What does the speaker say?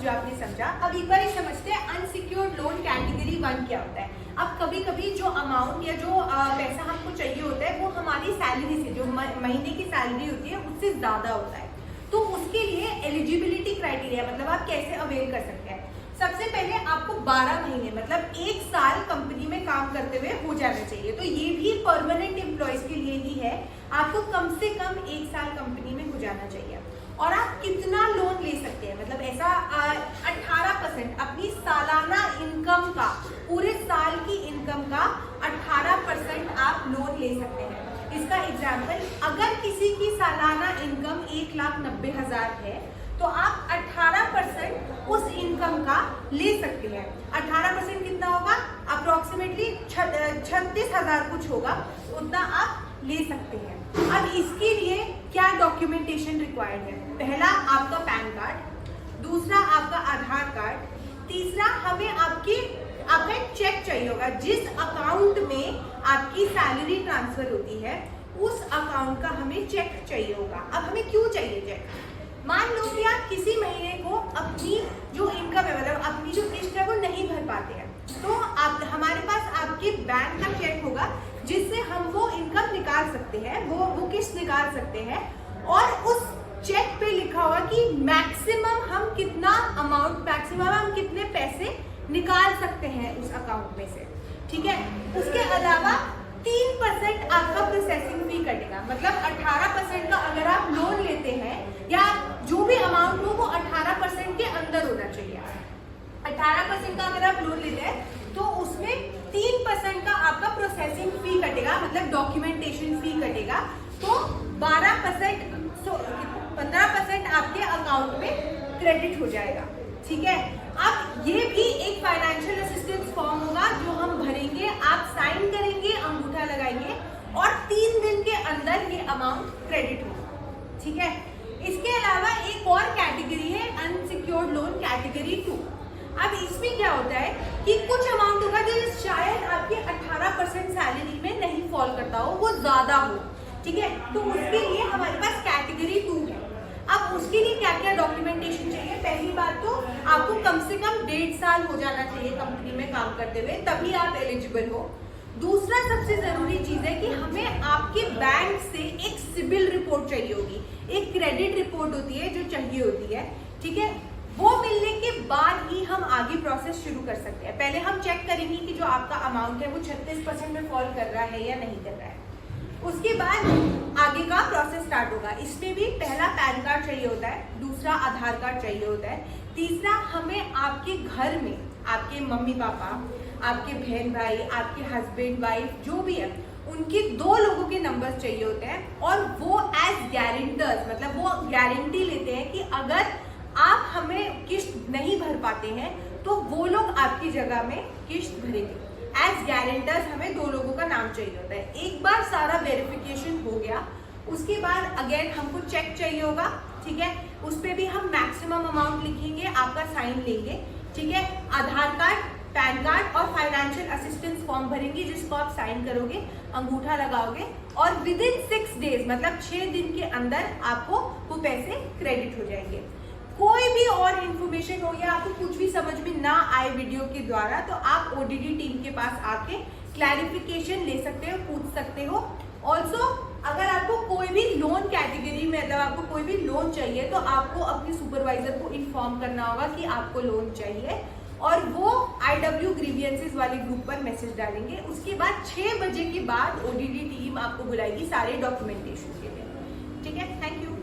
जो आपने समझा। अब एक बार ही समझते हैं अनसिक्योर्ड लोन कैटेगरी 1 क्या होता है। अब कभी कभी जो अमाउंट या जो पैसा हमको चाहिए होता है वो हमारी सैलरी से, जो महीने की सैलरी होती है उससे ज्यादा होता है। तो उसके लिए एलिजिबिलिटी क्राइटेरिया मतलब आप कैसे अवेल कर सकते हैं। सबसे पहले आपको 12 महीने मतलब 1 साल कंपनी में काम करते हुए हो जाना चाहिए। तो ये भी परमानेंट एम्प्लॉयज के लिए ही है, आपको कम से कम 1 साल कंपनी में हो जाना चाहिए। और आप कितना लोन ले सकते हैं, मतलब ऐसा 18% अपनी सालाना इनकम का, पूरे साल की इनकम का 18% आप लोन ले सकते हैं। इसका एग्जाम्पल, अगर किसी की सालाना इनकम 1,90,000 है तो आप 18% उस इनकम का ले सकते हैं। 18% कितना होगा, अप्रोक्सीमेटली 36,000 कुछ होगा, उतना आप ले सकते हैं। अब इसके लिए क्या डॉक्यूमेंटेशन रिक्वायर्ड है। पहला आपका पैन कार्ड, दूसरा आपका आधार कार्ड, तीसरा हमें आपका एक चेक चाहिए होगा। जिस अकाउंट में आपकी सैलरी ट्रांसफर होती है उस अकाउंट का हमें चेक चाहिए होगा। अब हमें क्यों चाहिए चेक, मान लो कि आप किसी महीने को अपनी जो इनकम है मतलब अपनी जो किस्त है वो नहीं भर पाते हैं, तो हमारे पास आपके बैंक का चेक होगा जिससे हम वो इनकम निकाल सकते हैं, वो किस्त निकाल सकते हैं। और उस चेक पे लिखा हुआ कि मैक्सिमम हम कितना अमाउंट, मैक्सिमम हम कितने पैसे निकाल सकते हैं उस अकाउंट में से, ठीक है। उसके अलावा 3% आपका प्रोसेसिंग फी कटेगा, मतलब 18% का अगर आप लोन लेते हैं या जो भी अमाउंट हो वो 18% के अंदर होना चाहिए। 18% का अगर आप लोन लेते हैं तो उसमें 3% का आपका प्रोसेसिंग फी कटेगा, मतलब डॉक्यूमेंटेशन फी कटेगा। तो 15% आपके अकाउंट में क्रेडिट हो जाएगा, ठीक है। अब ये भी एक फाइनेंशियल असिस्टेंस फॉर्म होगा जो हम भरेंगे, आप साइन करेंगे, अंगूठा लगाएंगे और 3 दिन के अंदर ये अमाउंट क्रेडिट होगा, ठीक है। इसके अलावा एक और कैटेगरी है अनसिक्योर्ड लोन कैटेगरी 2। अब इसमें क्या होता है कि कुछ अमाउंट होगा जो शायद आपके 18% सैलरी में नहीं फॉल करता हो, वो ज्यादा हो, ठीक है। तो उसके लिए हमारे पास कैटेगरी 2 है। अब उसके लिए क्या क्या डॉक्यूमेंटेशन चाहिए। पहली बात तो आपको कम से कम 1.5 साल हो जाना चाहिए कंपनी में काम करते हुए, तभी आप एलिजिबल हो। दूसरा सबसे जरूरी चीज है कि हमें आपके बैंक से एक सिबिल रिपोर्ट चाहिए होगी, एक क्रेडिट रिपोर्ट होती है जो चाहिए होती है, ठीक है। वो मिलने के बाद ही हम आगे प्रोसेस शुरू कर सकते हैं। पहले हम चेक करेंगे कि जो आपका अमाउंट है वो 36% में फॉल कर रहा है या नहीं कर रहा है। उसके बाद आगे का प्रोसेस स्टार्ट होगा। इसमें भी पहला पैन कार्ड चाहिए होता है, दूसरा आधार कार्ड चाहिए होता है, तीसरा हमें आपके घर में आपके मम्मी पापा, आपके बहन भाई, आपके हस्बैंड वाइफ जो भी है उनके 2 लोगों के नंबर चाहिए होते हैं। और वो एज गारंटर्स, मतलब वो गारंटी लेते हैं कि अगर आप हमें किस्त नहीं भर पाते हैं तो वो लोग आपकी जगह में किस्त भरेंगे। एज गारंटर्स हमें 2 लोगों का नाम चाहिए होता है। एक बार सारा वेरिफिकेशन हो गया उसके बाद अगेन हमको चेक चाहिए होगा, ठीक है। उस पर भी हम मैक्सिमम अमाउंट लिखेंगे, आपका साइन लेंगे, ठीक है। आधार कार्ड, पैन कार्ड और फाइनेंशियल असिस्टेंस फॉर्म भरेंगे जिसको आप साइन करोगे, अंगूठा लगाओगे और विदिन 6 डेज मतलब 6 दिन के अंदर आपको वो पैसे क्रेडिट हो जाएंगे। कोई भी और इन्फॉर्मेशन हो या आपको कुछ भी समझ में ना आए वीडियो के द्वारा तो आप ओडीडी टीम के पास आके क्लैरिफिकेशन ले सकते हो, पूछ सकते हो। ऑल्सो अगर आपको कोई भी लोन कैटेगरी में मतलब आपको कोई भी लोन चाहिए तो आपको अपने सुपरवाइजर को इन्फॉर्म करना होगा कि आपको लोन चाहिए और वो IW ग्रीवियंसेस वाले ग्रुप पर मैसेज डालेंगे। उसके बाद 6 बजे के बाद ओडीडी टीम आपको बुलाएगी सारे डॉक्यूमेंटेशन के लिए, ठीक है। Thank you.